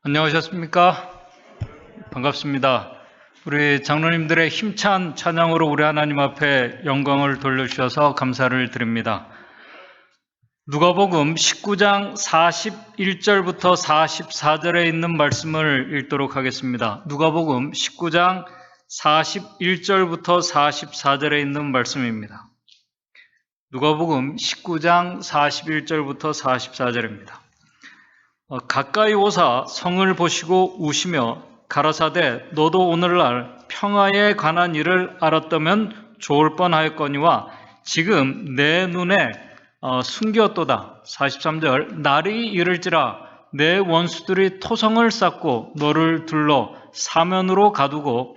안녕하셨습니까? 반갑습니다. 우리 장로님들의 힘찬 찬양으로 우리 하나님 앞에 영광을 돌려주셔서 감사를 드립니다. 누가복음 19장 41절부터 44절에 있는 말씀을 읽도록 하겠습니다. 누가복음 19장 41절부터 44절에 있는 말씀입니다. 누가복음 19장 41절부터 44절입니다. 가까이 오사 성을 보시고 우시며 가라사대 너도 오늘날 평화에 관한 일을 알았다면 좋을 뻔하였거니와 지금 내 눈에 숨겼도다. 43절 날이 이를지라 내 원수들이 토성을 쌓고 너를 둘러 사면으로 가두고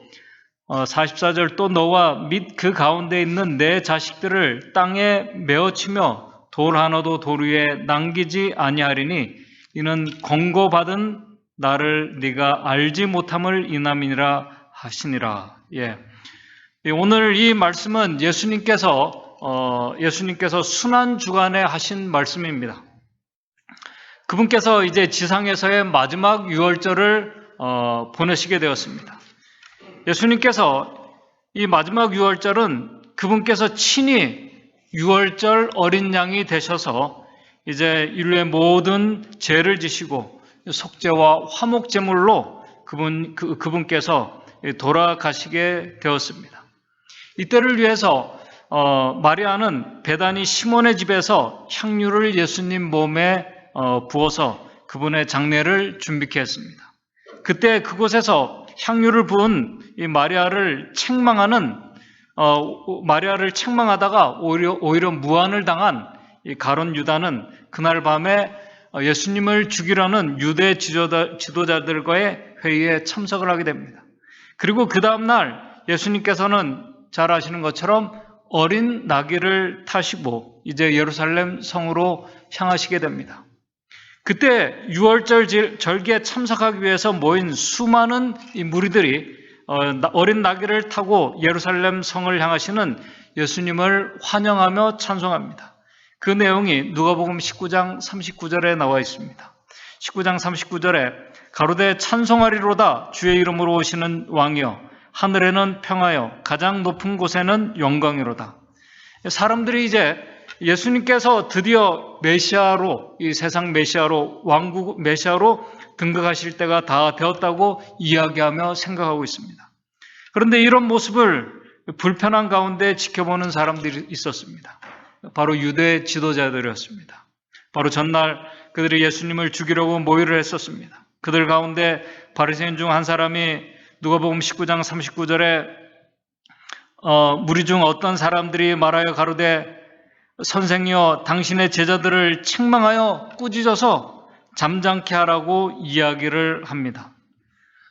44절 또 너와 및 그 가운데 있는 내 자식들을 땅에 메어치며 돌 하나도 돌 위에 남기지 아니하리니 이는 권고받은 나를 네가 알지 못함을 인함이니라 하시니라. 오늘 이 말씀은 예수님께서 순환 주간에 하신 말씀입니다. 그분께서 이제 지상에서의 마지막 유월절을 보내시게 되었습니다. 예수님께서 이 마지막 유월절은 그분께서 친히 유월절 어린 양이 되셔서 이제 인류의 모든 죄를 지시고 속죄와 화목 제물로 그분께서 돌아가시게 되었습니다. 이때를 위해서 마리아는 베다니 시몬의 집에서 향유를 예수님 몸에 부어서 그분의 장례를 준비케 했습니다. 그때 그곳에서 향유를 부은 이 마리아를 책망하다가 오히려 무안을 당한 이 가룟 유다는 그날 밤에 예수님을 죽이려는 유대 지도자들과의 회의에 참석을 하게 됩니다. 그리고 그 다음날 예수님께서는 잘 아시는 것처럼 어린 나귀를 타시고 이제 예루살렘 성으로 향하시게 됩니다. 그때 유월절 절기에 참석하기 위해서 모인 수많은 이 무리들이 어린 나귀를 타고 예루살렘 성을 향하시는 예수님을 환영하며 찬송합니다. 그 내용이 누가복음 19장 39절에 나와 있습니다. 19장 39절에 가로되 찬송하리로다 주의 이름으로 오시는 왕이여 하늘에는 평화여 가장 높은 곳에는 영광이로다. 사람들이 이제 예수님께서 드디어 메시아로 이 세상 메시아로 왕국 메시아로 등극하실 때가 다 되었다고 이야기하며 생각하고 있습니다. 그런데 이런 모습을 불편한 가운데 지켜보는 사람들이 있었습니다. 바로 유대 지도자들이었습니다. 바로 전날 그들이 예수님을 죽이려고 모의를 했었습니다. 그들 가운데 바리새인 중 한 사람이 누가복음 19장 39절에 무리 중 어떤 사람들이 말하여 가로되 선생이여 당신의 제자들을 책망하여 꾸짖어서 잠잠케 하라고 이야기를 합니다.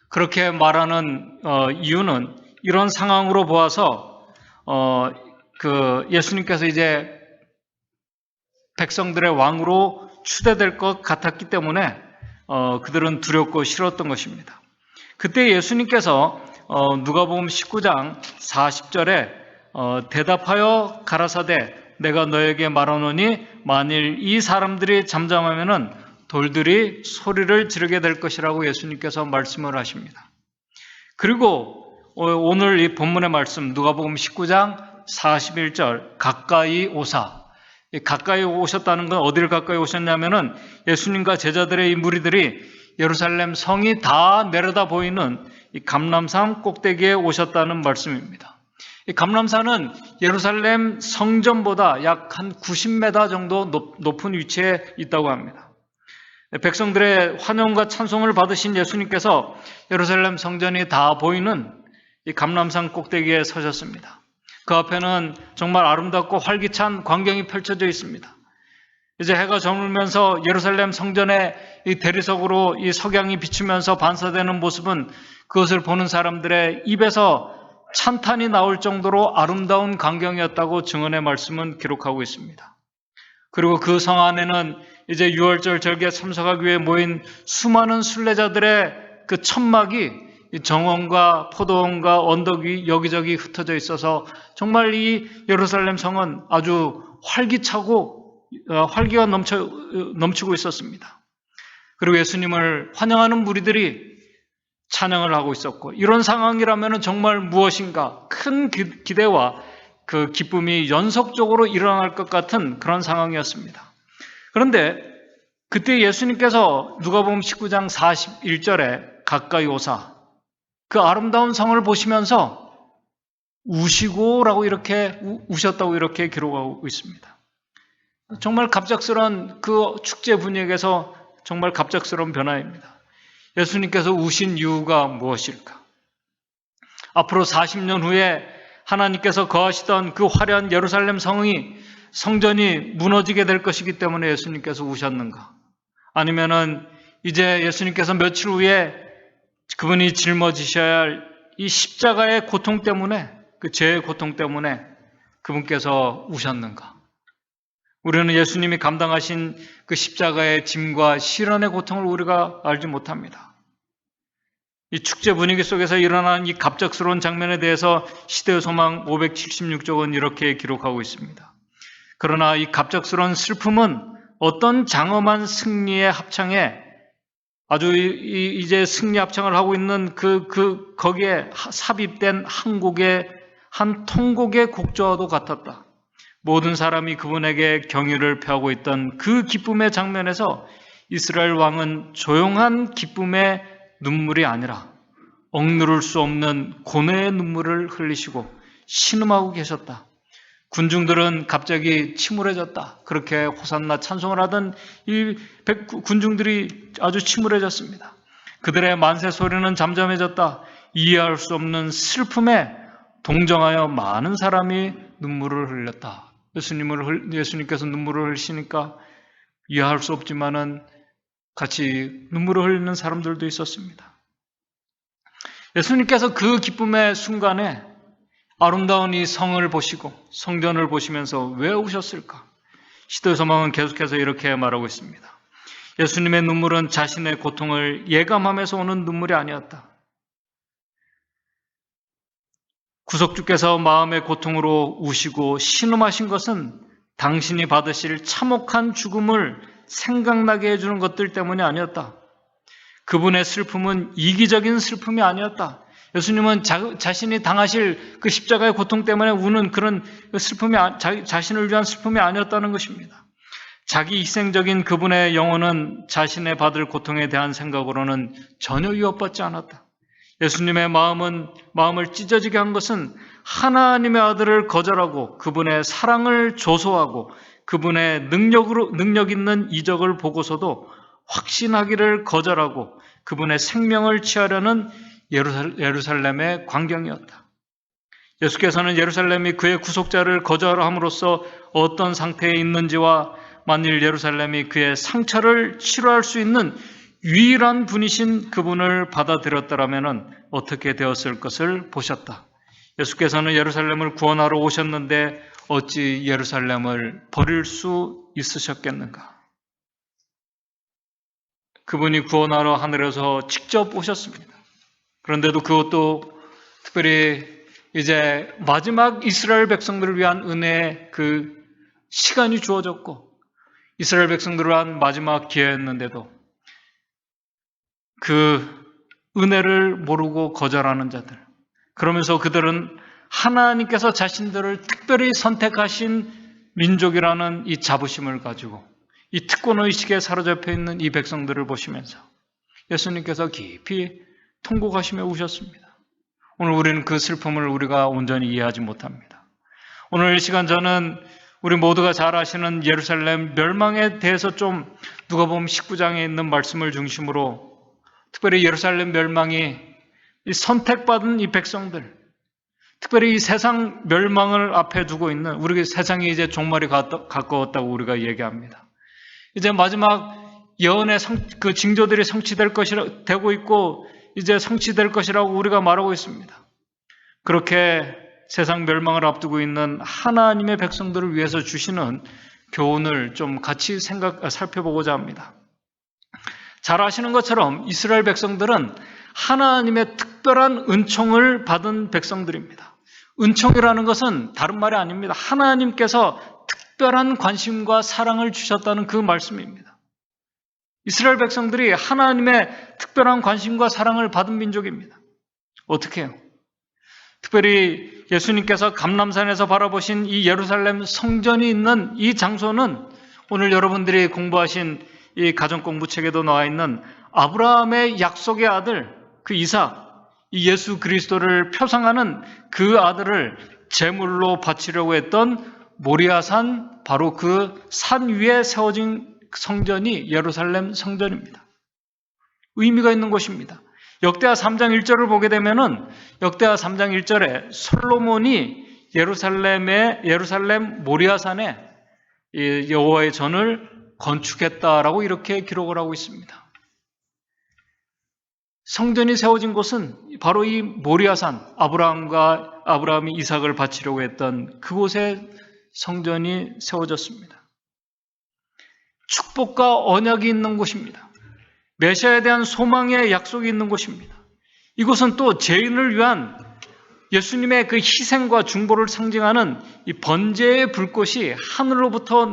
그렇게 말하는 이유는 이런 상황으로 보아서 예수님께서 이제 백성들의 왕으로 추대될 것 같았기 때문에 그들은 두렵고 싫었던 것입니다. 그때 예수님께서 누가복음 19장 40절에 대답하여 가라사대 내가 너에게 말하노니 만일 이 사람들이 잠잠하면은 돌들이 소리를 지르게 될 것이라고 예수님께서 말씀을 하십니다. 그리고 오늘 이 본문의 말씀 누가복음 19장 41절 가까이 오사. 가까이 오셨다는 건 어디를 가까이 오셨냐면은 예수님과 제자들의 이 무리들이 예루살렘 성이 다 내려다 보이는 이 감람산 꼭대기에 오셨다는 말씀입니다. 이 감람산은 예루살렘 성전보다 약 한 90m 정도 높은 위치에 있다고 합니다. 백성들의 환영과 찬송을 받으신 예수님께서 예루살렘 성전이 다 보이는 이 감람산 꼭대기에 서셨습니다. 그 앞에는 정말 아름답고 활기찬 광경이 펼쳐져 있습니다. 이제 해가 저물면서 예루살렘 성전의 이 대리석으로 이 석양이 비추면서 반사되는 모습은 그것을 보는 사람들의 입에서 찬탄이 나올 정도로 아름다운 광경이었다고 증언의 말씀은 기록하고 있습니다. 그리고 그 성 안에는 이제 유월절 절기에 참석하기 위해 모인 수많은 순례자들의 그 천막이 정원과 포도원과 언덕 위 여기저기 흩어져 있어서 정말 이 예루살렘 성은 아주 활기차고 활기가 넘치고 있었습니다. 그리고 예수님을 환영하는 무리들이 찬양을 하고 있었고, 이런 상황이라면 정말 무엇인가 큰 기대와 그 기쁨이 연속적으로 일어날 것 같은 그런 상황이었습니다. 그런데 그때 예수님께서 누가복음 19장 41절에 가까이 오사 그 아름다운 성을 보시면서 우시고라고 이렇게 우셨다고 이렇게 기록하고 있습니다. 정말 갑작스러운 그 축제 분위기에서 정말 갑작스러운 변화입니다. 예수님께서 우신 이유가 무엇일까? 앞으로 40년 후에 하나님께서 거하시던 그 화려한 예루살렘 성전이 무너지게 될 것이기 때문에 예수님께서 우셨는가? 아니면은 이제 예수님께서 며칠 후에 그분이 짊어지셔야 할 이 십자가의 고통 때문에, 그 죄의 고통 때문에 그분께서 우셨는가? 우리는 예수님이 감당하신 그 십자가의 짐과 시련의 고통을 우리가 알지 못합니다. 이 축제 분위기 속에서 일어난 이 갑작스러운 장면에 대해서 시대의 소망 576쪽은 이렇게 기록하고 있습니다. 그러나 이 갑작스러운 슬픔은 어떤 장엄한 승리의 합창에 아주 이제 승리 합창을 하고 있는 거기에 삽입된 한 통곡의 곡조와도 같았다. 모든 사람이 그분에게 경의를 표하고 있던 그 기쁨의 장면에서 이스라엘 왕은 조용한 기쁨의 눈물이 아니라 억누를 수 없는 고뇌의 눈물을 흘리시고 신음하고 계셨다. 군중들은 갑자기 침울해졌다. 그렇게 호산나 찬송을 하던 이 군중들이 아주 침울해졌습니다. 그들의 만세 소리는 잠잠해졌다. 이해할 수 없는 슬픔에 동정하여 많은 사람이 눈물을 흘렸다. 예수님께서 눈물을 흘리시니까 이해할 수 없지만은 같이 눈물을 흘리는 사람들도 있었습니다. 예수님께서 그 기쁨의 순간에 아름다운 이 성을 보시고 성전을 보시면서 왜 우셨을까? 시대의 소망은 계속해서 이렇게 말하고 있습니다. 예수님의 눈물은 자신의 고통을 예감하면서 오는 눈물이 아니었다. 구속주께서 마음의 고통으로 우시고 신음하신 것은 당신이 받으실 참혹한 죽음을 생각나게 해주는 것들 때문이 아니었다. 그분의 슬픔은 이기적인 슬픔이 아니었다. 예수님은 자신이 당하실 그 십자가의 고통 때문에 우는 그런 슬픔이, 자신을 위한 슬픔이 아니었다는 것입니다. 자기 희생적인 그분의 영혼은 자신의 받을 고통에 대한 생각으로는 전혀 위협받지 않았다. 예수님의 마음을 찢어지게 한 것은 하나님의 아들을 거절하고 그분의 사랑을 조소하고 그분의 능력 있는 이적을 보고서도 확신하기를 거절하고 그분의 생명을 취하려는 예루살렘의 광경이었다. 예수께서는 예루살렘이 그의 구속자를 거절함으로써 어떤 상태에 있는지와 만일 예루살렘이 그의 상처를 치료할 수 있는 유일한 분이신 그분을 받아들였더라면 어떻게 되었을 것을 보셨다. 예수께서는 예루살렘을 구원하러 오셨는데 어찌 예루살렘을 버릴 수 있으셨겠는가? 그분이 구원하러 하늘에서 직접 오셨습니다. 그런데도 그것도 특별히 이제 마지막 이스라엘 백성들을 위한 은혜의 그 시간이 주어졌고 이스라엘 백성들을 위한 마지막 기회였는데도 그 은혜를 모르고 거절하는 자들, 그러면서 그들은 하나님께서 자신들을 특별히 선택하신 민족이라는 이 자부심을 가지고 이 특권의식에 사로잡혀 있는 이 백성들을 보시면서 예수님께서 깊이 통곡하시며 우셨습니다. 오늘 우리는 그 슬픔을 우리가 온전히 이해하지 못합니다. 오늘 이 시간 저는 우리 모두가 잘 아시는 예루살렘 멸망에 대해서 좀 누가복음 19장에 있는 말씀을 중심으로 특별히 예루살렘 멸망이 이 선택받은 이 백성들, 특별히 이 세상 멸망을 앞에 두고 있는 우리 세상이 이제 종말이 가까웠다고 우리가 얘기합니다. 이제 마지막 예언의 그 징조들이 되고 있고 이제 성취될 것이라고 우리가 말하고 있습니다. 그렇게 세상 멸망을 앞두고 있는 하나님의 백성들을 위해서 주시는 교훈을 좀 같이 살펴보고자 합니다. 잘 아시는 것처럼 이스라엘 백성들은 하나님의 특별한 은총을 받은 백성들입니다. 은총이라는 것은 다른 말이 아닙니다. 하나님께서 특별한 관심과 사랑을 주셨다는 그 말씀입니다. 이스라엘 백성들이 하나님의 특별한 관심과 사랑을 받은 민족입니다. 어떻게 해요? 특별히 예수님께서 감람산에서 바라보신 이 예루살렘 성전이 있는 이 장소는 오늘 여러분들이 공부하신 이 가정공부책에도 나와 있는 아브라함의 약속의 아들 그 이삭, 이 예수 그리스도를 표상하는 그 아들을 제물로 바치려고 했던 모리아산, 바로 그 산 위에 세워진 성전이 예루살렘 성전입니다. 의미가 있는 곳입니다. 역대하 3장 1절을 보게 되면은 역대하 3장 1절에 솔로몬이 예루살렘 모리아산에 여호와의 전을 건축했다라고 이렇게 기록을 하고 있습니다. 성전이 세워진 곳은 바로 이 모리아산, 아브라함이 이삭을 바치려고 했던 그곳에 성전이 세워졌습니다. 축복과 언약이 있는 곳입니다. 메시아에 대한 소망의 약속이 있는 곳입니다. 이곳은 또 죄인을 위한 예수님의 그 희생과 중보를 상징하는 이 번제의 불꽃이 하늘로부터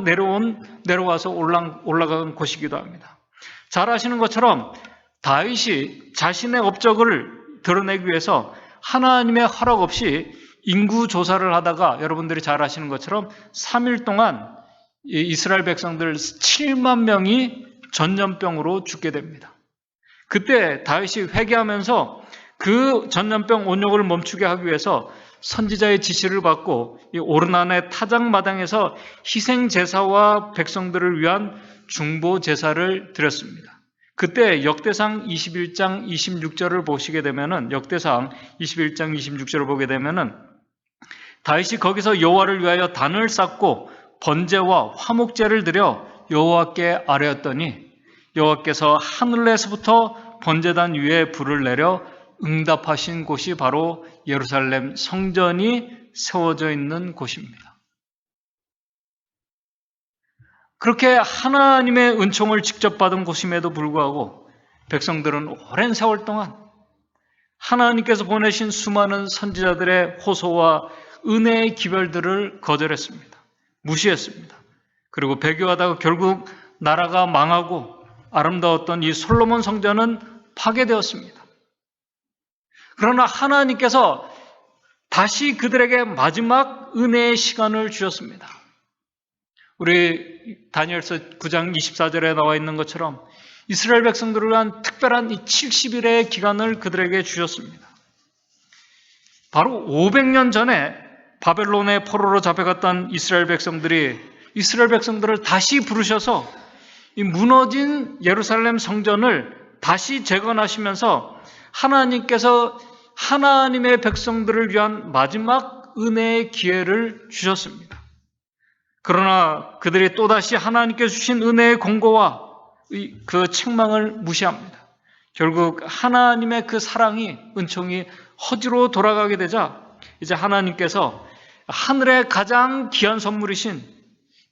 내려와서 올라간 곳이기도 합니다. 잘 아시는 것처럼 다윗이 자신의 업적을 드러내기 위해서 하나님의 허락 없이 인구 조사를 하다가 여러분들이 잘 아시는 것처럼 3일 동안 이스라엘 백성들 7만 명이 전염병으로 죽게 됩니다. 그때 다윗이 회개하면서 그 전염병 온역을 멈추게 하기 위해서 선지자의 지시를 받고 이 오르난의 타작마당에서 희생 제사와 백성들을 위한 중보 제사를 드렸습니다. 그때 역대상 21장 26절을 보시게 되면은 역대상 21장 26절을 보게 되면은 다윗이 거기서 여호와를 위하여 단을 쌓고 번제와 화목제를 드려 여호와께 아뢰었더니 여호와께서 하늘에서부터 번제단 위에 불을 내려 응답하신 곳이 바로 예루살렘 성전이 세워져 있는 곳입니다. 그렇게 하나님의 은총을 직접 받은 곳임에도 불구하고 백성들은 오랜 세월 동안 하나님께서 보내신 수많은 선지자들의 호소와 은혜의 기별들을 거절했습니다. 무시했습니다. 그리고 배교하다가 결국 나라가 망하고 아름다웠던 이 솔로몬 성전은 파괴되었습니다. 그러나 하나님께서 다시 그들에게 마지막 은혜의 시간을 주셨습니다. 우리 다니엘서 9장 24절에 나와 있는 것처럼 이스라엘 백성들을 위한 특별한 이 70일의 기간을 그들에게 주셨습니다. 바로 500년 전에 바벨론의 포로로 잡혀갔던 이스라엘 백성들을 다시 부르셔서 이 무너진 예루살렘 성전을 다시 재건하시면서 하나님께서 하나님의 백성들을 위한 마지막 은혜의 기회를 주셨습니다. 그러나 그들이 또다시 하나님께서 주신 은혜의 공고와 그 책망을 무시합니다. 결국 하나님의 그 사랑이, 은총이 허지로 돌아가게 되자 이제 하나님께서 하늘의 가장 귀한 선물이신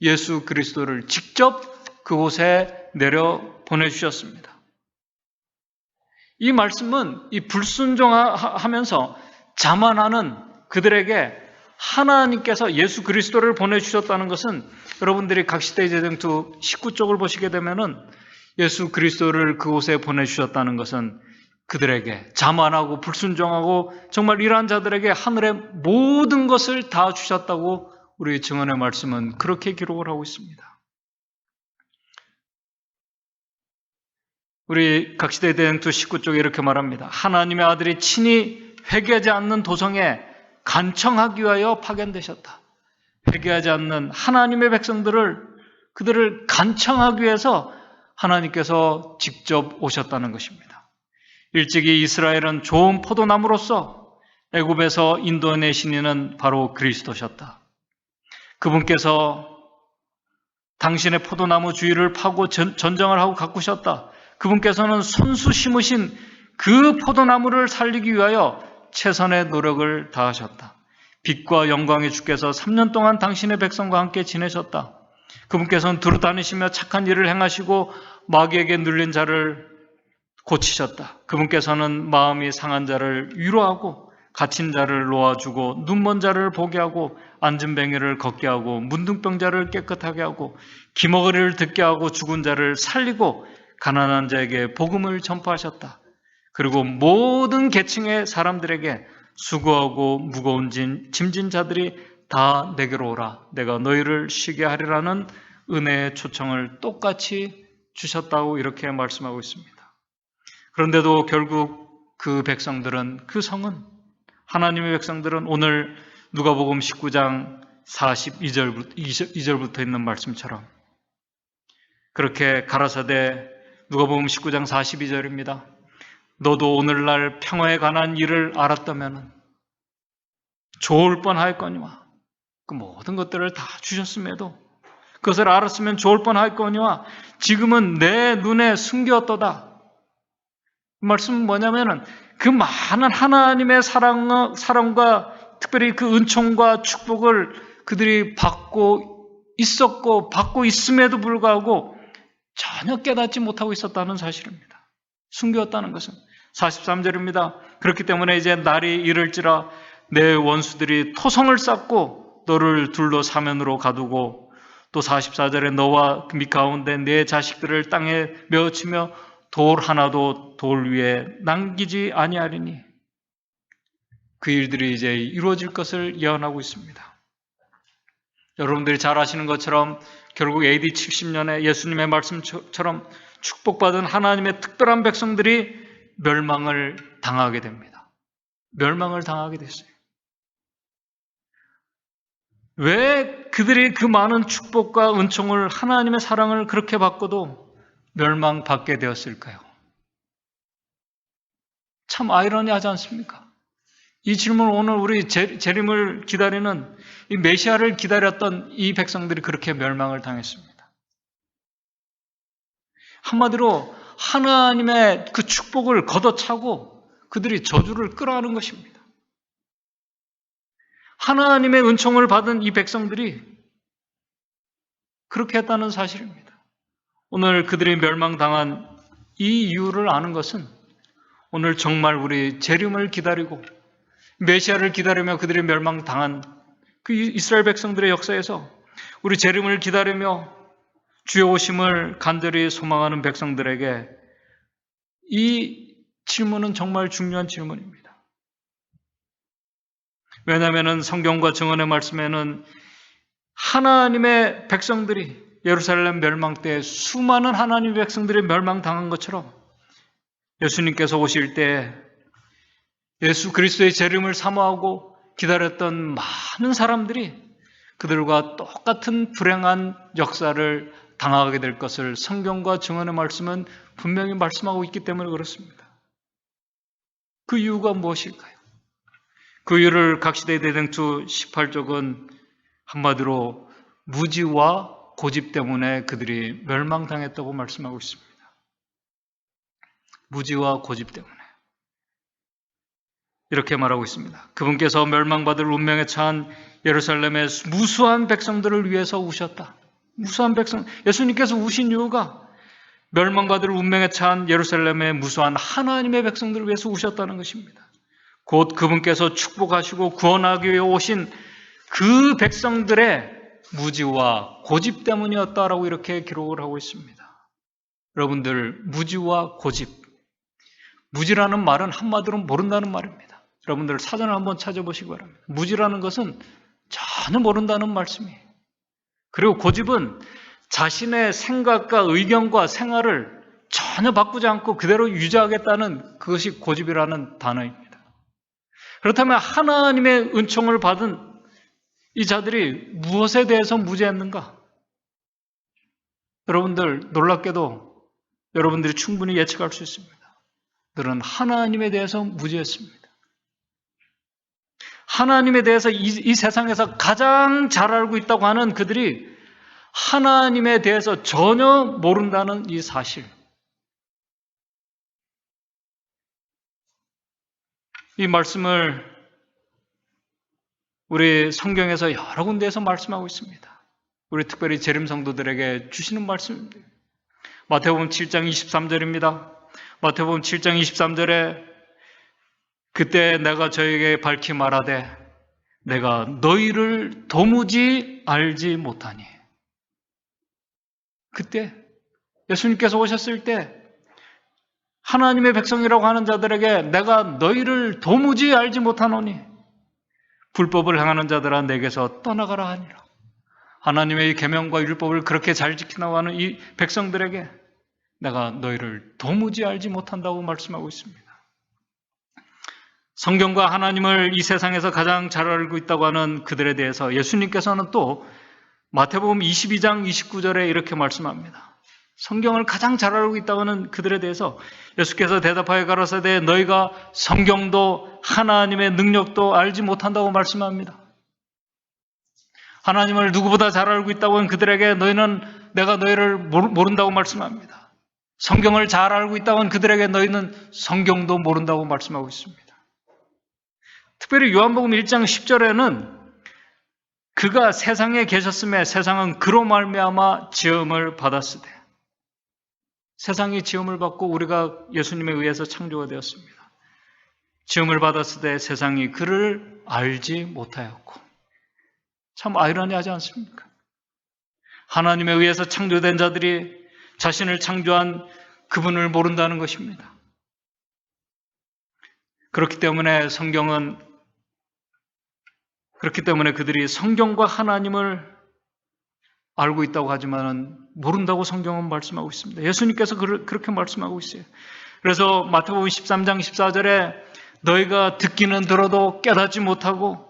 예수 그리스도를 직접 그곳에 내려 보내주셨습니다. 이 말씀은 이 불순종하면서 자만하는 그들에게 하나님께서 예수 그리스도를 보내주셨다는 것은 여러분들이 각시대 제등투 19쪽을 보시게 되면은 예수 그리스도를 그곳에 보내주셨다는 것은 그들에게 자만하고 불순종하고 정말 이러한 자들에게 하늘의 모든 것을 다 주셨다고 우리 증언의 말씀은 그렇게 기록을 하고 있습니다. 우리 각시대 대행투 19쪽에 이렇게 말합니다. 하나님의 아들이 친히 회개하지 않는 도성에 간청하기 위하여 파견되셨다. 회개하지 않는 하나님의 그들을 간청하기 위해서 하나님께서 직접 오셨다는 것입니다. 일찍이 이스라엘은 좋은 포도나무로서 애굽에서 인도내신 이는 바로 그리스도셨다. 그분께서 당신의 포도나무 주위를 파고 전정을 하고 가꾸셨다. 그분께서는 손수 심으신 그 포도나무를 살리기 위하여 최선의 노력을 다하셨다. 빛과 영광의 주께서 3년 동안 당신의 백성과 함께 지내셨다. 그분께서는 두루 다니시며 착한 일을 행하시고 마귀에게 눌린 자를 고치셨다. 그분께서는 마음이 상한 자를 위로하고 갇힌 자를 놓아주고 눈먼 자를 보게 하고 앉은 뱅이를 걷게 하고 문둥병자를 깨끗하게 하고 기머거리를 듣게 하고 죽은 자를 살리고 가난한 자에게 복음을 전파하셨다. 그리고 모든 계층의 사람들에게 수고하고 무거운 짐진 자들이 다 내게로 오라. 내가 너희를 쉬게 하리라는 은혜의 초청을 똑같이 주셨다고 이렇게 말씀하고 있습니다. 그런데도 결국 그 백성들은, 그 성은, 하나님의 백성들은 오늘 누가복음 19장 42절부터 있는 말씀처럼 그렇게 가라사대, 누가복음 19장 42절입니다. 너도 오늘날 평화에 관한 일을 알았다면 좋을 뻔하였거니와, 그 모든 것들을 다 주셨음에도 그것을 알았으면 좋을 뻔하였거니와 지금은 내 눈에 숨겼도다. 그 말씀은 뭐냐면은 그 많은 하나님의 사랑과 특별히 그 은총과 축복을 그들이 받고 있었고 받고 있음에도 불구하고 전혀 깨닫지 못하고 있었다는 사실입니다. 숨겼다는 것은 43절입니다. 그렇기 때문에 이제 날이 이를지라 내 원수들이 토성을 쌓고 너를 둘러 사면으로 가두고, 또 44절에 너와 그 밑 가운데 내 자식들을 땅에 메어치며 돌 하나도 돌 위에 남기지 아니하리니, 그 일들이 이제 이루어질 것을 예언하고 있습니다. 여러분들이 잘 아시는 것처럼 결국 AD 70년에 예수님의 말씀처럼 축복받은 하나님의 특별한 백성들이 멸망을 당하게 됩니다. 멸망을 당하게 됐어요. 왜 그들이 그 많은 축복과 은총을, 하나님의 사랑을 그렇게 받고도 멸망받게 되었을까요? 참 아이러니하지 않습니까? 이 질문을 오늘 우리 재림을 기다리는, 이 메시아를 기다렸던 이 백성들이 그렇게 멸망을 당했습니다. 한마디로 하나님의 그 축복을 걷어차고 그들이 저주를 끌어안은 것입니다. 하나님의 은총을 받은 이 백성들이 그렇게 했다는 사실입니다. 오늘 그들이 멸망당한 이 이유를 아는 것은 오늘 정말 우리 재림을 기다리고 메시아를 기다리며 그들이 멸망당한 그 이스라엘 백성들의 역사에서 우리 재림을 기다리며 주의 오심을 간절히 소망하는 백성들에게 이 질문은 정말 중요한 질문입니다. 왜냐하면 성경과 증언의 말씀에는 하나님의 백성들이 예루살렘 멸망 때 수많은 하나님의 백성들이 멸망당한 것처럼 예수님께서 오실 때 예수 그리스도의 재림을 사모하고 기다렸던 많은 사람들이 그들과 똑같은 불행한 역사를 당하게 될 것을 성경과 증언의 말씀은 분명히 말씀하고 있기 때문에 그렇습니다. 그 이유가 무엇일까요? 그 이유를 각시대 대쟁투 18쪽은 한마디로 무지와 고집 때문에 그들이 멸망당했다고 말씀하고 있습니다. 무지와 고집 때문에. 이렇게 말하고 있습니다. 그분께서 멸망받을 운명에 처한 예루살렘의 무수한 백성들을 위해서 우셨다. 무수한 백성, 예수님께서 우신 이유가 멸망받을 운명에 처한 예루살렘의 무수한 하나님의 백성들을 위해서 우셨다는 것입니다. 곧 그분께서 축복하시고 구원하기 위해 오신 그 백성들의 무지와 고집 때문이었다라고 이렇게 기록을 하고 있습니다. 여러분들, 무지와 고집. 무지라는 말은 한마디로 모른다는 말입니다. 여러분들 사전을 한번 찾아보시기 바랍니다. 무지라는 것은 전혀 모른다는 말씀이에요. 그리고 고집은 자신의 생각과 의견과 생활을 전혀 바꾸지 않고 그대로 유지하겠다는 그것이 고집이라는 단어입니다. 그렇다면 하나님의 은총을 받은 이 자들이 무엇에 대해서 무지했는가? 여러분들 놀랍게도 여러분들이 충분히 예측할 수 있습니다. 그들은 하나님에 대해서 무지했습니다. 하나님에 대해서 이 세상에서 가장 잘 알고 있다고 하는 그들이 하나님에 대해서 전혀 모른다는 이 사실. 이 말씀을 우리 성경에서 여러 군데에서 말씀하고 있습니다. 우리 특별히 재림 성도들에게 주시는 말씀입니다. 마태복음 7장 23절입니다. 마태복음 7장 23절에 그때 내가 저에게 밝히 말하되 내가 너희를 도무지 알지 못하니. 그때 예수님께서 오셨을 때 하나님의 백성이라고 하는 자들에게 내가 너희를 도무지 알지 못하노니 불법을 행하는 자들아 내게서 떠나가라 하니라. 하나님의 계명과 율법을 그렇게 잘 지켜나가는 이 백성들에게 내가 너희를 도무지 알지 못한다고 말씀하고 있습니다. 성경과 하나님을 이 세상에서 가장 잘 알고 있다고 하는 그들에 대해서 예수님께서는 또 마태복음 22장 29절에 이렇게 말씀합니다. 성경을 가장 잘 알고 있다고 하는 그들에 대해서 예수께서 대답하여 가라사대 너희가 성경도 하나님의 능력도 알지 못한다고 말씀합니다. 하나님을 누구보다 잘 알고 있다고 하는 그들에게 내가 너희를 모른다고 말씀합니다. 성경을 잘 알고 있다고 하는 그들에게 너희는 성경도 모른다고 말씀하고 있습니다. 특별히 요한복음 1장 10절에는 그가 세상에 계셨음에 세상은 그로 말미암아 지음을 받았으되 세상이 지음을 받고 우리가 예수님에 의해서 창조가 되었습니다. 지음을 받았으되 세상이 그를 알지 못하였고 참 아이러니하지 않습니까? 하나님에 의해서 창조된 자들이 자신을 창조한 그분을 모른다는 것입니다. 그렇기 때문에 그들이 성경과 하나님을 알고 있다고 하지만 모른다고 성경은 말씀하고 있습니다. 예수님께서 그렇게 말씀하고 있어요. 그래서 마태복음 13장 14절에 너희가 듣기는 들어도 깨닫지 못하고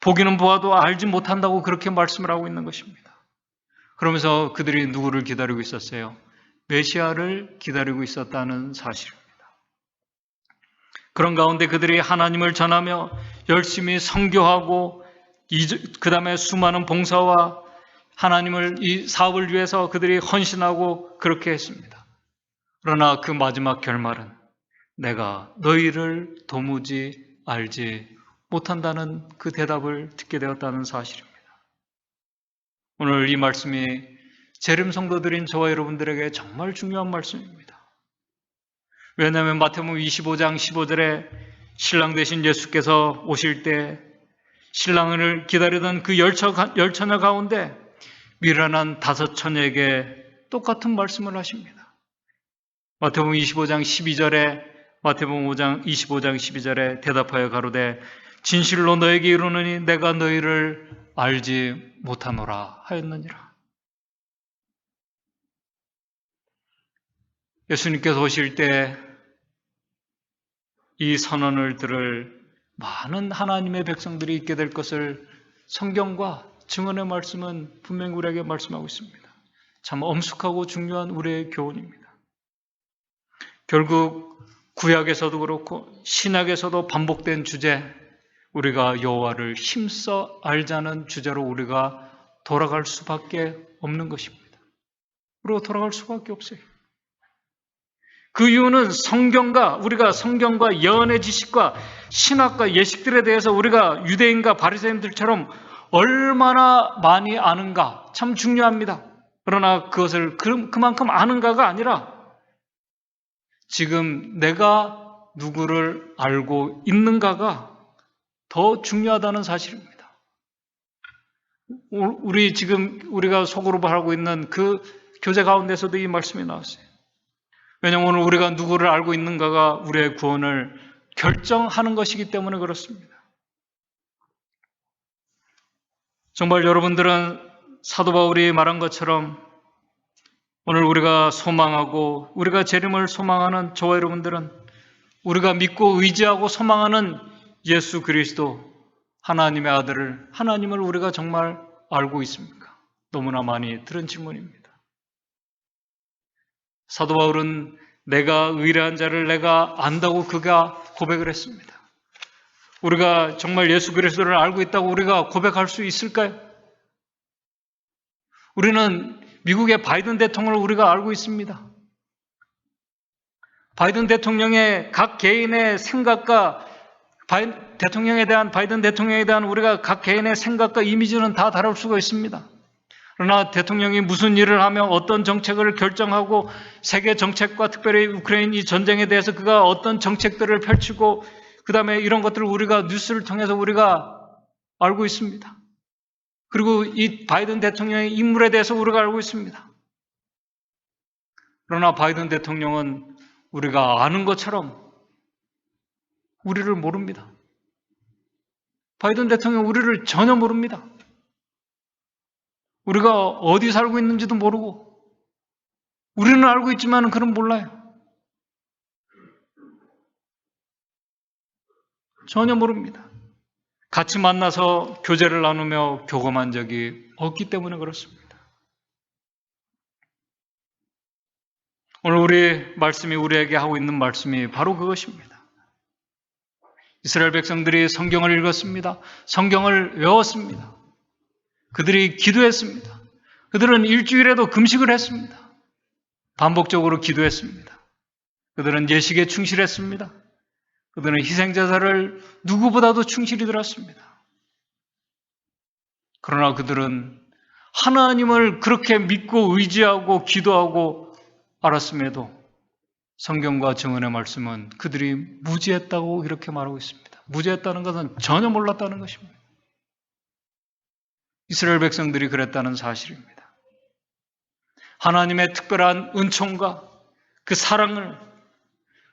보기는 보아도 알지 못한다고 그렇게 말씀을 하고 있는 것입니다. 그러면서 그들이 누구를 기다리고 있었어요? 메시아를 기다리고 있었다는 사실입니다. 그런 가운데 그들이 하나님을 전하며 열심히 선교하고 그 다음에 수많은 봉사와 하나님을 이 사업을 위해서 그들이 헌신하고 그렇게 했습니다. 그러나 그 마지막 결말은 내가 너희를 도무지 알지 못한다는 그 대답을 듣게 되었다는 사실입니다. 오늘 이 말씀이 재림 성도들인 저와 여러분들에게 정말 중요한 말씀입니다. 왜냐하면 마태복음 25장 15절에 신랑 되신 예수께서 오실 때 신랑을 기다리던 그 열처녀 가운데 미련한 5처녀에게 똑같은 말씀을 하십니다. 마태복음 25장 12절에 마태복음 25장 12절에 대답하여 가로되 진실로 너에게 이르노니 내가 너희를 알지 못하노라 하였느니라. 예수님께서 오실 때 이 선언을 들을 많은 하나님의 백성들이 있게 될 것을 성경과 증언의 말씀은 분명히 우리에게 말씀하고 있습니다. 참 엄숙하고 중요한 우리의 교훈입니다. 결국 구약에서도 그렇고 신약에서도 반복된 주제, 우리가 여호와를 힘써 알자는 주제로 우리가 돌아갈 수밖에 없는 것입니다. 우리가 돌아갈 수밖에 없어요. 그 이유는 우리가 성경과 예언의 지식과 신학과 예식들에 대해서 우리가 유대인과 바리새인들처럼 얼마나 많이 아는가 참 중요합니다. 그러나 그것을 그만큼 아는가가 아니라 지금 내가 누구를 알고 있는가가 더 중요하다는 사실입니다. 우리가 속으로 바라고 있는 그 교재 가운데서도 이 말씀이 나왔어요. 왜냐하면 오늘 우리가 누구를 알고 있는가가 우리의 구원을 결정하는 것이기 때문에 그렇습니다. 정말 여러분들은 사도 바울이 말한 것처럼 오늘 우리가 소망하고 우리가 재림을 소망하는 저와 여러분들은 우리가 믿고 의지하고 소망하는 예수 그리스도 하나님의 아들을 하나님을 우리가 정말 알고 있습니까? 너무나 많이 들은 질문입니다. 사도 바울은 내가 의뢰한 자를 내가 안다고 그가 고백을 했습니다. 우리가 정말 예수 그리스도를 알고 있다고 우리가 고백할 수 있을까요? 우리는 미국의 바이든 대통령을 우리가 알고 있습니다. 바이든 대통령의 각 개인의 생각과 바이든 대통령에 대한 우리가 각 개인의 생각과 이미지는 다 다를 수가 있습니다. 그러나 대통령이 무슨 일을 하며 어떤 정책을 결정하고 세계 정책과 특별히 우크라이나 이 전쟁에 대해서 그가 어떤 정책들을 펼치고 그 다음에 이런 것들을 우리가 뉴스를 통해서 우리가 알고 있습니다. 그리고 이 바이든 대통령의 인물에 대해서 우리가 알고 있습니다. 그러나 바이든 대통령은 우리가 아는 것처럼 우리를 모릅니다. 바이든 대통령 우리를 전혀 모릅니다. 우리가 어디 살고 있는지도 모르고 우리는 알고 있지만 그는 몰라요. 전혀 모릅니다. 같이 만나서 교제를 나누며 교감한 적이 없기 때문에 그렇습니다. 오늘 우리 말씀이 우리에게 하고 있는 말씀이 바로 그것입니다. 이스라엘 백성들이 성경을 읽었습니다. 성경을 외웠습니다. 그들이 기도했습니다. 그들은 일주일에도 금식을 했습니다. 반복적으로 기도했습니다. 그들은 예식에 충실했습니다. 그들은 희생제사를 누구보다도 충실히 드렸습니다. 그러나 그들은 하나님을 그렇게 믿고 의지하고 기도하고 알았음에도 성경과 증언의 말씀은 그들이 무지했다고 이렇게 말하고 있습니다. 무지했다는 것은 전혀 몰랐다는 것입니다. 이스라엘 백성들이 그랬다는 사실입니다. 하나님의 특별한 은총과 그 사랑을,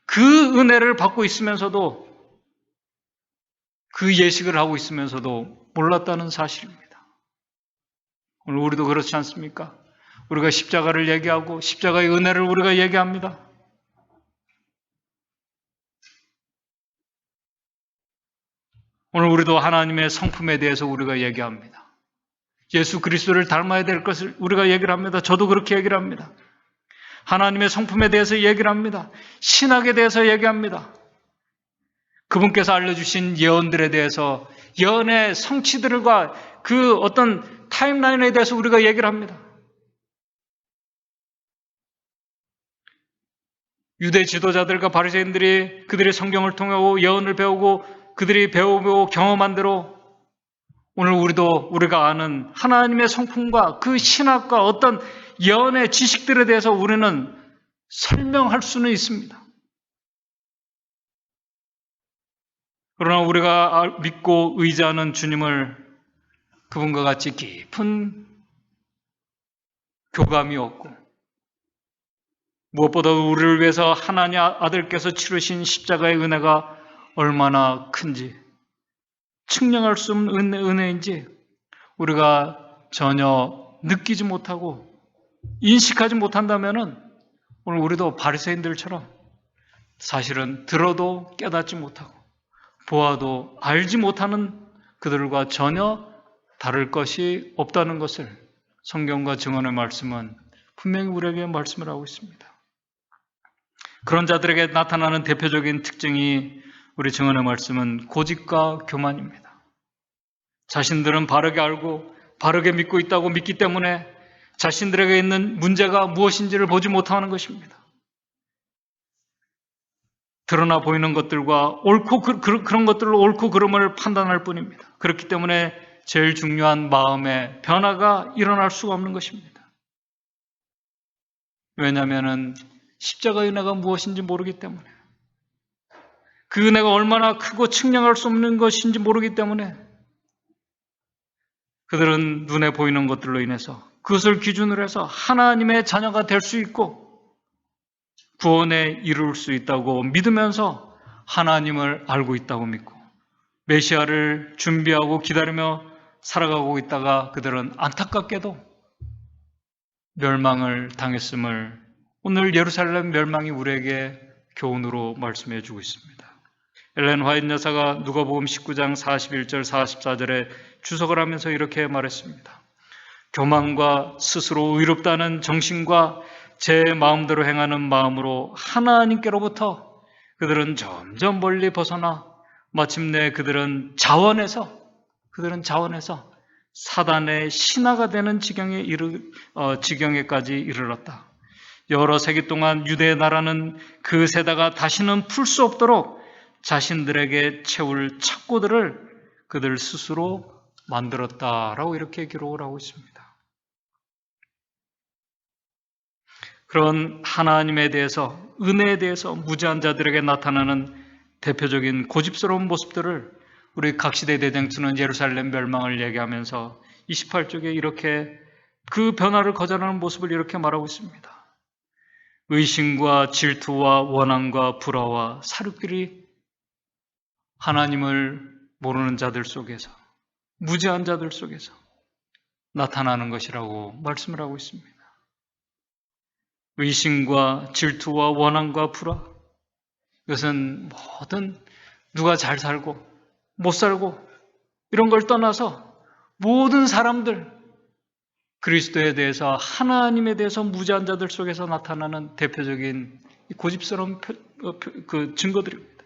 그 은혜를 받고 있으면서도, 그 예식을 하고 있으면서도 몰랐다는 사실입니다. 오늘 우리도 그렇지 않습니까? 우리가 십자가를 얘기하고 십자가의 은혜를 우리가 얘기합니다. 오늘 우리도 하나님의 성품에 대해서 우리가 얘기합니다. 예수 그리스도를 닮아야 될 것을 우리가 얘기를 합니다. 저도 그렇게 얘기를 합니다. 하나님의 성품에 대해서 얘기를 합니다. 신학에 대해서 얘기합니다. 그분께서 알려주신 예언들에 대해서, 예언의 성취들과 그 어떤 타임라인에 대해서 우리가 얘기를 합니다. 유대 지도자들과 바리새인들이 그들의 성경을 통하고 예언을 배우고 그들이 배우고 경험한 대로 오늘 우리가 아는 하나님의 성품과 그 신학과 어떤 예언의 지식들에 대해서 우리는 설명할 수는 있습니다. 그러나 우리가 믿고 의지하는 주님을 그분과 같이 깊은 교감이 없고 무엇보다 우리를 위해서 하나님 아들께서 치르신 십자가의 은혜가 얼마나 큰지, 측량할 수 없는 은혜인지 우리가 전혀 느끼지 못하고 인식하지 못한다면 오늘 우리도 바리새인들처럼 사실은 들어도 깨닫지 못하고 보아도 알지 못하는 그들과 전혀 다를 것이 없다는 것을 성경과 증언의 말씀은 분명히 우리에게 말씀을 하고 있습니다. 그런 자들에게 나타나는 대표적인 특징이 우리 증언의 말씀은 고집과 교만입니다. 자신들은 바르게 알고 바르게 믿고 있다고 믿기 때문에 자신들에게 있는 문제가 무엇인지를 보지 못하는 것입니다. 드러나 보이는 것들과 그런 것들로 옳고 그름을 판단할 뿐입니다. 그렇기 때문에 제일 중요한 마음의 변화가 일어날 수가 없는 것입니다. 왜냐하면 십자가의 은혜가 무엇인지 모르기 때문에, 그 은혜가 얼마나 크고 측량할 수 없는 것인지 모르기 때문에 그들은 눈에 보이는 것들로 인해서 그것을 기준으로 해서 하나님의 자녀가 될 수 있고 구원에 이룰 수 있다고 믿으면서 하나님을 알고 있다고 믿고 메시아를 준비하고 기다리며 살아가고 있다가 그들은 안타깝게도 멸망을 당했음을 오늘 예루살렘 멸망이 우리에게 교훈으로 말씀해 주고 있습니다. 엘렌 화이트 여사가 누가복음 19장 41절 44절에 주석을 하면서 이렇게 말했습니다. 교만과 스스로 의롭다는 정신과 제 마음대로 행하는 마음으로 하나님께로부터 그들은 점점 멀리 벗어나 마침내 그들은 자원해서 사단의 신하가 되는 지경에까지 이르렀다. 여러 세기 동안 유대 나라는 그 세다가 다시는 풀 수 없도록 자신들에게 채울 착고들을 그들 스스로 만들었다라고 이렇게 기록을 하고 있습니다. 그런 하나님에 대해서, 은혜에 대해서 무지한 자들에게 나타나는 대표적인 고집스러운 모습들을 우리 각시대 대장수는 예루살렘 멸망을 얘기하면서 28쪽에 이렇게 그 변화를 거절하는 모습을 이렇게 말하고 있습니다. 의심과 질투와 원한과 불화와 사륙들이 하나님을 모르는 자들 속에서, 무지한 자들 속에서 나타나는 것이라고 말씀을 하고 있습니다. 의심과 질투와 원한과 불화, 이것은 모든 누가 잘 살고 못 살고 이런 걸 떠나서 모든 사람들, 그리스도에 대해서, 하나님에 대해서 무지한 자들 속에서 나타나는 대표적인 고집스러운 그 증거들입니다.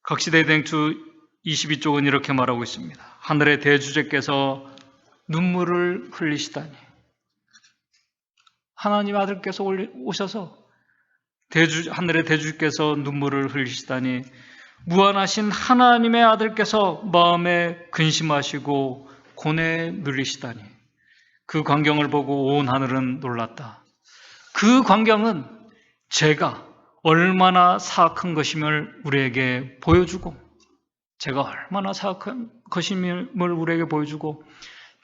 각시대 대행주 22쪽은 이렇게 말하고 있습니다. 하늘의 대주제께서 눈물을 흘리시다니. 하나님 아들께서 오셔서 하늘의 대주께서 눈물을 흘리시다니, 무한하신 하나님의 아들께서 마음에 근심하시고 고뇌에 눌리시다니. 그 광경을 보고 온 하늘은 놀랐다. 그 광경은 제가 얼마나 사악한 것임을 우리에게 보여주고, 제가 얼마나 사악한 것임을 우리에게 보여주고,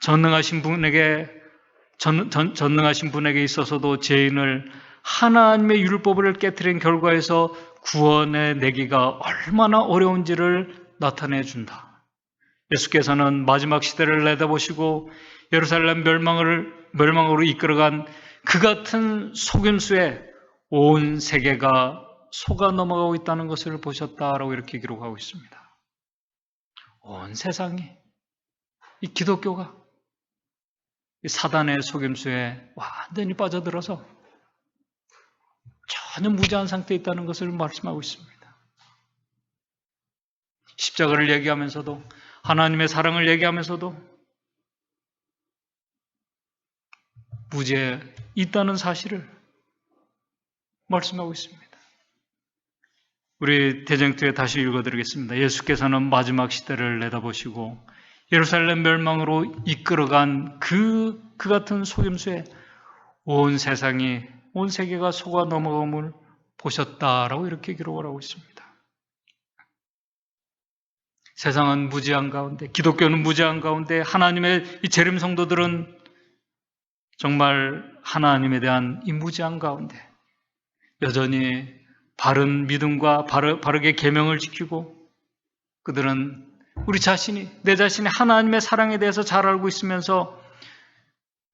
전능하신 분에게 있어서도 죄인을 하나님의 율법을 깨트린 결과에서 구원의 내기가 얼마나 어려운지를 나타내 준다. 예수께서는 마지막 시대를 내다보시고 예루살렘 멸망으로 이끌어간 그 같은 속임수에 온 세계가 속아 넘어가고 있다는 것을 보셨다라고 이렇게 기록하고 있습니다. 온 세상이, 이 기독교가 이 사단의 속임수에 완전히 빠져들어서 전혀 무지한 상태에 있다는 것을 말씀하고 있습니다. 십자가를 얘기하면서도, 하나님의 사랑을 얘기하면서도 무지에 있다는 사실을 말씀하고 있습니다. 우리 대쟁투에 다시 읽어드리겠습니다. 예수께서는 마지막 시대를 내다보시고 예루살렘 멸망으로 이끌어간 그 같은 속임수에 온 세상이, 온 세계가 속아 넘어감을 보셨다라고 이렇게 기록을 하고 있습니다. 세상은 무지한 가운데, 기독교는 무지한 가운데, 하나님의 이 재림 성도들은 정말 하나님에 대한 이 무지한 가운데 여전히 바른 믿음과 바르게 계명을 지키고, 그들은 내 자신이 하나님의 사랑에 대해서 잘 알고 있으면서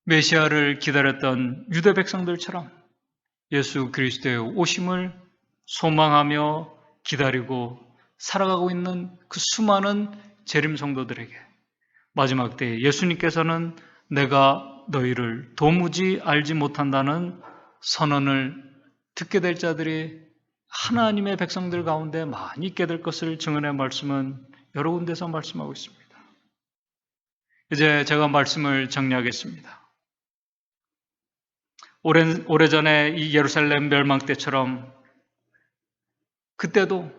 메시아를 기다렸던 유대 백성들처럼 예수 그리스도의 오심을 소망하며 기다리고 살아가고 있는 그 수많은 재림 성도들에게 마지막 때에 예수님께서는 내가 너희를 도무지 알지 못한다는 선언을 듣게 될 자들이 하나님의 백성들 가운데 많이 있게 될 것을 증언의 말씀은 여러 군데서 말씀하고 있습니다. 이제 제가 말씀을 정리하겠습니다. 오래전에 이 예루살렘 멸망 때처럼 그때도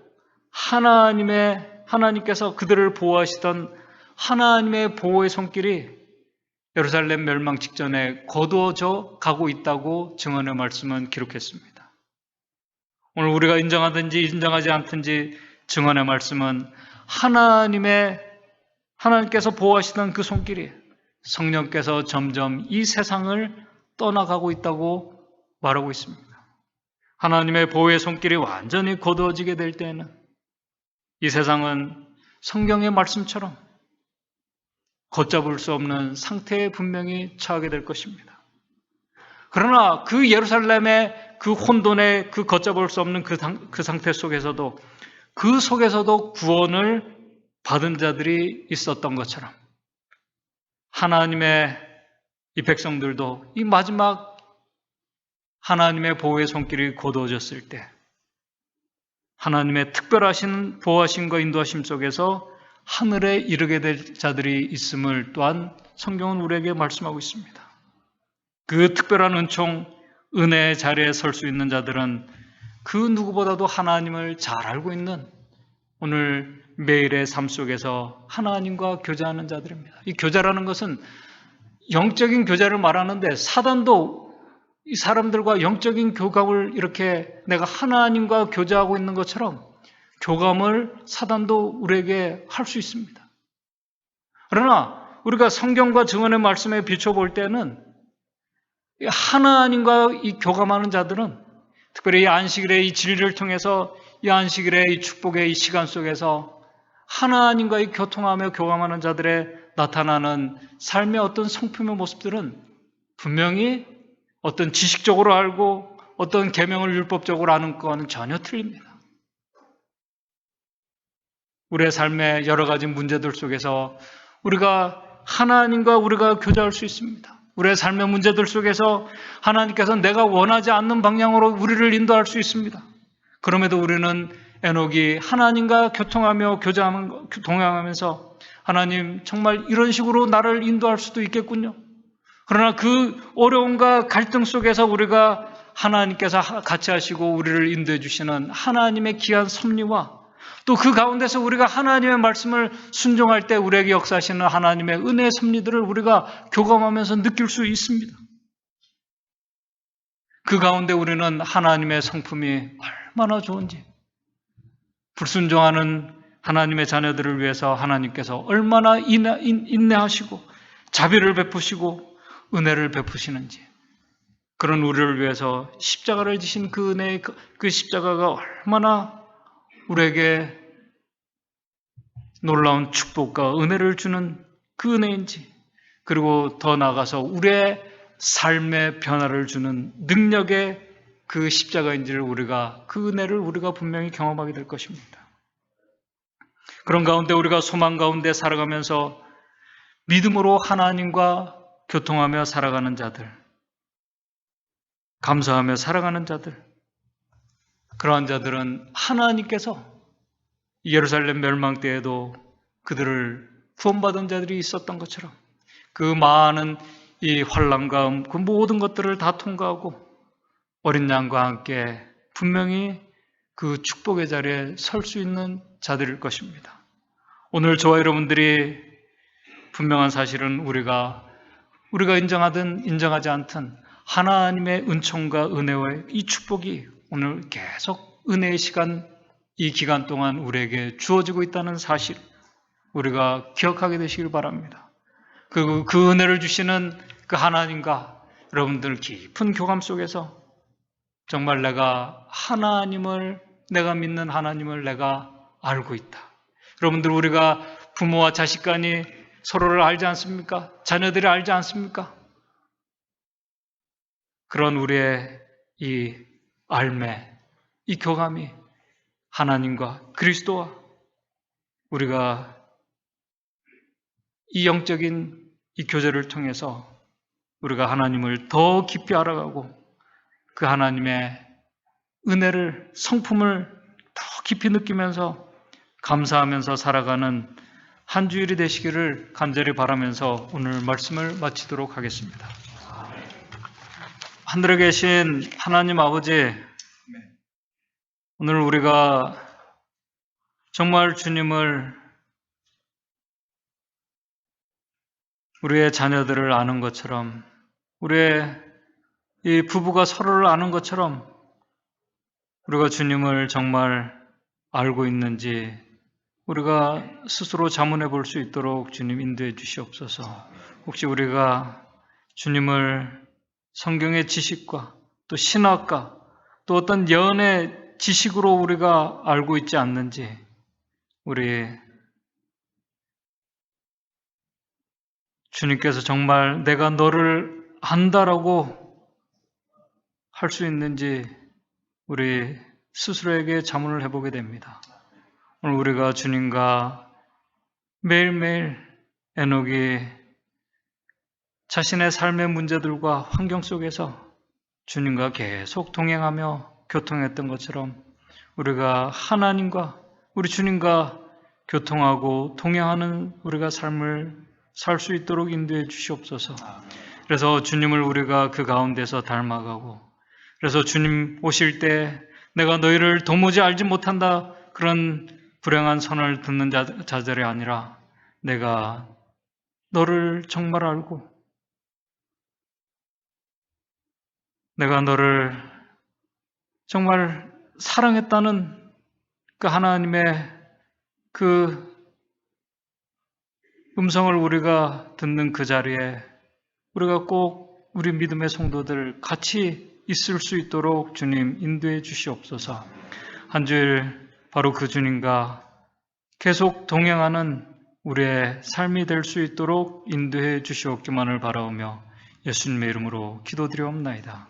하나님께서 그들을 보호하시던 하나님의 보호의 손길이 예루살렘 멸망 직전에 거두어져 가고 있다고 증언의 말씀은 기록했습니다. 오늘 우리가 인정하든지 인정하지 않든지 증언의 말씀은 하나님께서 보호하시던 그 손길이 성령께서 점점 이 세상을 떠나가고 있다고 말하고 있습니다. 하나님의 보호의 손길이 완전히 거두어지게 될 때에는 이 세상은 성경의 말씀처럼 걷잡을 수 없는 상태에 분명히 처하게 될 것입니다. 그러나 그 예루살렘의 그 혼돈의 그 걷잡을 수 없는 그 상태 속에서도, 그 속에서도 구원을 받은 자들이 있었던 것처럼 하나님의 이 백성들도 이 마지막 하나님의 보호의 손길이 거두어졌을 때 하나님의 특별하신 보호하심과 인도하심 속에서 하늘에 이르게 될 자들이 있음을 또한 성경은 우리에게 말씀하고 있습니다. 그 특별한 은총, 은혜의 자리에 설 수 있는 자들은 그 누구보다도 하나님을 잘 알고 있는 오늘 매일의 삶 속에서 하나님과 교제하는 자들입니다. 이 교제라는 것은 영적인 교제를 말하는데, 사단도 이 사람들과 영적인 교감을 이렇게 내가 하나님과 교제하고 있는 것처럼 교감을 사단도 우리에게 할 수 있습니다. 그러나 우리가 성경과 증언의 말씀에 비춰볼 때는 하나님과 이 교감하는 자들은 특별히 이 안식일의 이 진리를 통해서 이 안식일의 이 축복의 이 시간 속에서 하나님과 이 교통하며 교감하는 자들의 나타나는 삶의 어떤 성품의 모습들은 분명히 어떤 지식적으로 알고 어떤 계명을 율법적으로 아는 것과는 전혀 틀립니다. 우리의 삶의 여러 가지 문제들 속에서 우리가 하나님과 우리가 교제할 수 있습니다. 우리의 삶의 문제들 속에서 하나님께서 내가 원하지 않는 방향으로 우리를 인도할 수 있습니다. 그럼에도 우리는 에녹이 하나님과 교통하며 교제하면 동행하면서 하나님 정말 이런 식으로 나를 인도할 수도 있겠군요. 그러나 그 어려움과 갈등 속에서 우리가 하나님께서 같이 하시고 우리를 인도해 주시는 하나님의 귀한 섭리와 또 그 가운데서 우리가 하나님의 말씀을 순종할 때 우리에게 역사하시는 하나님의 은혜의 섭리들을 우리가 교감하면서 느낄 수 있습니다. 그 가운데 우리는 하나님의 성품이 얼마나 좋은지, 불순종하는 하나님의 자녀들을 위해서 하나님께서 얼마나 인내하시고 자비를 베푸시고 은혜를 베푸시는지, 그런 우리를 위해서 십자가를 지신 그 은혜, 그 십자가가 얼마나 우리에게 놀라운 축복과 은혜를 주는 그 은혜인지, 그리고 더 나아가서 우리의 삶의 변화를 주는 능력의 그 십자가인지를 우리가, 그 은혜를 우리가 분명히 경험하게 될 것입니다. 그런 가운데 우리가 소망 가운데 살아가면서 믿음으로 하나님과 교통하며 살아가는 자들, 감사하며 살아가는 자들, 그러한 자들은 하나님께서 예루살렘 멸망 때에도 그들을 구원받은 자들이 있었던 것처럼 그 많은 이 환난과 그 모든 것들을 다 통과하고 어린 양과 함께 분명히 그 축복의 자리에 설 수 있는 자들일 것입니다. 오늘 저와 여러분들이 분명한 사실은 우리가 인정하든 인정하지 않든 하나님의 은총과 은혜와 이 축복이 오늘 계속 은혜의 시간, 이 기간 동안 우리에게 주어지고 있다는 사실, 우리가 기억하게 되시길 바랍니다. 그 은혜를 주시는 그 하나님과 여러분들 깊은 교감 속에서 정말 내가 믿는 하나님을 내가 알고 있다. 여러분들, 우리가 부모와 자식 간이 서로를 알지 않습니까? 자녀들이 알지 않습니까? 그런 우리의 이 알매, 이 교감이 하나님과 그리스도와 우리가 이 영적인 이 교제를 통해서 우리가 하나님을 더 깊이 알아가고 그 하나님의 은혜를, 성품을 더 깊이 느끼면서 감사하면서 살아가는 한 주일이 되시기를 간절히 바라면서 오늘 말씀을 마치도록 하겠습니다. 하늘에 계신 하나님 아버지, 오늘 우리가 정말 주님을 우리의 자녀들을 아는 것처럼, 우리의 이 부부가 서로를 아는 것처럼 우리가 주님을 정말 알고 있는지 우리가 스스로 자문해 볼 수 있도록 주님 인도해 주시옵소서. 혹시 우리가 주님을 성경의 지식과 또 신학과 또 어떤 예언의 지식으로 우리가 알고 있지 않는지, 우리 주님께서 정말 내가 너를 안다라고 할 수 있는지 우리 스스로에게 자문을 해보게 됩니다. 오늘 우리가 주님과 매일매일 에녹이 자신의 삶의 문제들과 환경 속에서 주님과 계속 동행하며 교통했던 것처럼 우리가 하나님과 우리 주님과 교통하고 동행하는 우리가 삶을 살 수 있도록 인도해 주시옵소서. 그래서 주님을 우리가 그 가운데서 닮아가고, 그래서 주님 오실 때 내가 너희를 도무지 알지 못한다 그런 불행한 선을 듣는 자들이 아니라 내가 너를 정말 알고 내가 너를 정말 사랑했다는 그 하나님의 그 음성을 우리가 듣는 그 자리에 우리가 꼭 우리 믿음의 성도들 같이 있을 수 있도록 주님 인도해 주시옵소서. 한 주일 바로 그 주님과 계속 동행하는 우리의 삶이 될 수 있도록 인도해 주시옵기만을 바라오며 예수님의 이름으로 기도드리옵나이다.